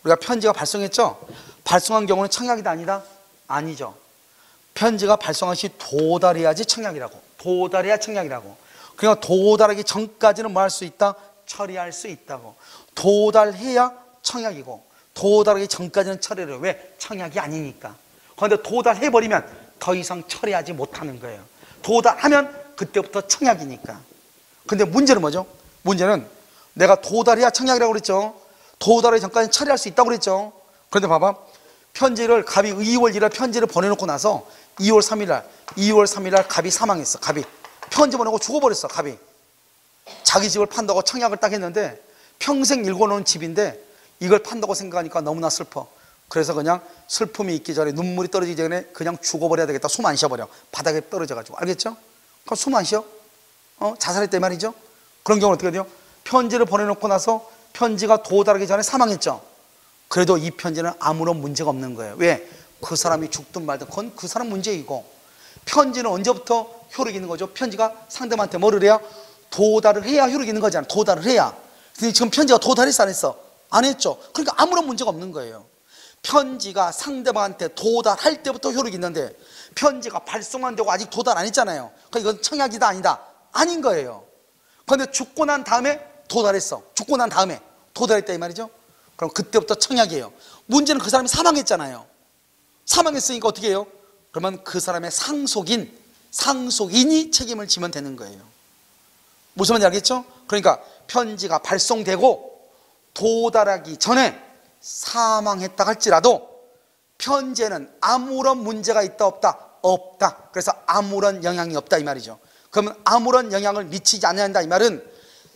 우리가 편지가 발송했죠? 발송한 경우는 청약이다 아니다? 아니죠. 편지가 발송한 시 도달해야지 청약이라고. 도달해야 청약이라고. 그러니까 도달하기 전까지는 뭐 할 수 있다? 처리할 수 있다고. 도달해야 청약이고 도달하기 전까지는 처리를 해요. 왜? 청약이 아니니까. 그런데 도달해버리면 더 이상 처리하지 못하는 거예요. 도달하면 그때부터 청약이니까. 근데 문제는 뭐죠? 문제는 내가 도달해야 청약이라고 그랬죠. 도달하기 전까지는 처리할 수 있다고 그랬죠. 그런데 봐봐. 편지를 갑이 2월 1일 편지를 보내놓고 나서 2월 3일 날 갑이 사망했어. 갑이 편지 보내고 죽어버렸어. 갑이 자기 집을 판다고 청약을 딱 했는데 평생 읽어놓은 집인데 이걸 판다고 생각하니까 너무나 슬퍼. 그래서 그냥 슬픔이 있기 전에 눈물이 떨어지기 전에 그냥 죽어버려야 되겠다. 숨 안 쉬어버려. 바닥에 떨어져가지고. 알겠죠? 그럼 숨 안 쉬어? 자살했단 말이죠. 그런 경우는 어떻게 돼요? 편지를 보내놓고 나서 편지가 도달하기 전에 사망했죠. 그래도 이 편지는 아무런 문제가 없는 거예요. 왜? 그 사람이 죽든 말든 그건 그 사람 문제이고, 편지는 언제부터 효력이 있는 거죠? 편지가 상대방한테 뭐를 해야? 도달을 해야 효력이 있는 거잖아요. 도달을 해야. 근데 지금 편지가 도달했어 안 했어? 안 했죠. 그러니까 아무런 문제가 없는 거예요. 편지가 상대방한테 도달할 때부터 효력이 있는데 편지가 발송 안 되고 아직 도달 안 했잖아요. 그러니까 이건 청약이다 아니다? 아닌 거예요. 그런데 죽고 난 다음에 도달했어. 죽고 난 다음에 도달했다 이 말이죠. 그럼 그때부터 청약이에요. 문제는 그 사람이 사망했잖아요. 사망했으니까 어떻게 해요? 그러면 그 사람의 상속인이 책임을 지면 되는 거예요. 무슨 말인지 알겠죠? 그러니까 편지가 발송되고 도달하기 전에 사망했다 할지라도 편지에는 아무런 문제가 있다 없다? 없다. 그래서 아무런 영향이 없다 이 말이죠. 그러면 아무런 영향을 미치지 않는다 이 말은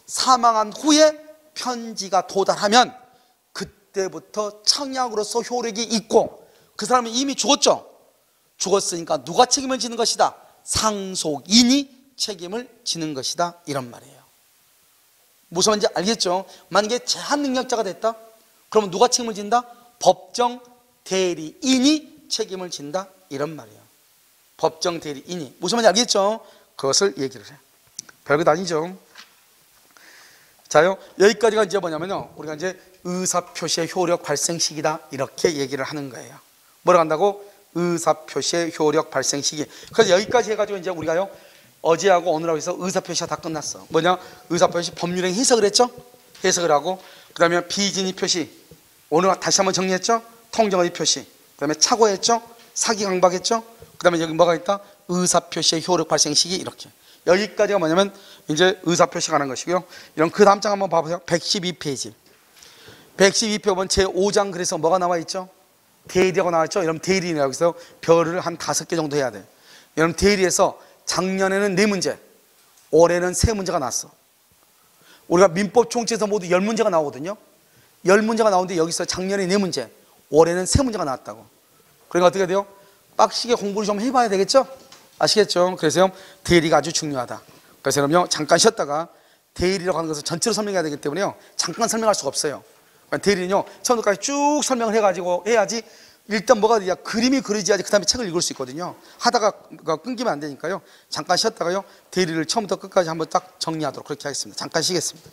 사망한 후에 편지가 도달하면 그때부터 청약으로서 효력이 있고 그 사람은 이미 죽었죠. 죽었으니까 누가 책임을 지는 것이다? 상속인이 책임을 지는 것이다 이런 말이에요. 무슨 말인지 알겠죠? 만약에 제한 능력자가 됐다? 그러면 누가 책임을 진다? 법정 대리인이 책임을 진다 이런 말이에요. 법정 대리인이. 무슨 말인지 알겠죠? 그것을 얘기를 해요. 별것 아니죠. 자요, 여기까지가 이제 뭐냐면요, 우리가 이제 의사표시의 효력 발생 시기다 이렇게 얘기를 하는 거예요. 뭐라고 한다고? 의사표시의 효력 발생 시기. 그래서 여기까지 해가지고 이제 우리가요, 어제하고 오늘하고 해서 의사표시가 다 끝났어. 뭐냐? 의사표시 법률행 해석을 했죠? 해석을 하고, 그 다음에 비진입 표시, 오늘 다시 한번 정리했죠? 통정의 표시, 그 다음에 착오했죠? 사기강박했죠? 그 다음에 여기 뭐가 있다? 의사표시의 효력 발생 시기. 이렇게 여기까지가 뭐냐면 이제 의사표시가 하는 것이고요. 이런 그 다음 장 한번 봐보세요. 112페이지 112페이지 보면 제5장. 그래서 뭐가 나와 있죠? 대리라고 나와 있죠? 여러분 대리라고 해서 별을 한 5개 정도 해야 돼. 여러분 대리에서 작년에는 4문제, 올해는 3문제가 났어. 우리가 민법 총칙에서 모두 10문제가 나오거든요. 10문제가 나오는데 여기서 작년에 4문제, 올해는 3문제가 나왔다고. 그러니까 어떻게 돼요? 빡시게 공부를 좀 해봐야 되겠죠? 아시겠죠? 그래서 대리가 아주 중요하다. 그래서 여러분요, 잠깐 쉬었다가 대리라고 하는 것을 전체로 설명해야 되기 때문에요, 잠깐 설명할 수가 없어요. 대리는요, 처음부터까지 쭉 설명을 해가지고 해야지. 일단 뭐가 돼야 그림이 그려져야지 그 다음에 책을 읽을 수 있거든요. 하다가 끊기면 안 되니까요, 잠깐 쉬었다가요, 대리를 처음부터 끝까지 한번 딱 정리하도록 그렇게 하겠습니다. 잠깐 쉬겠습니다.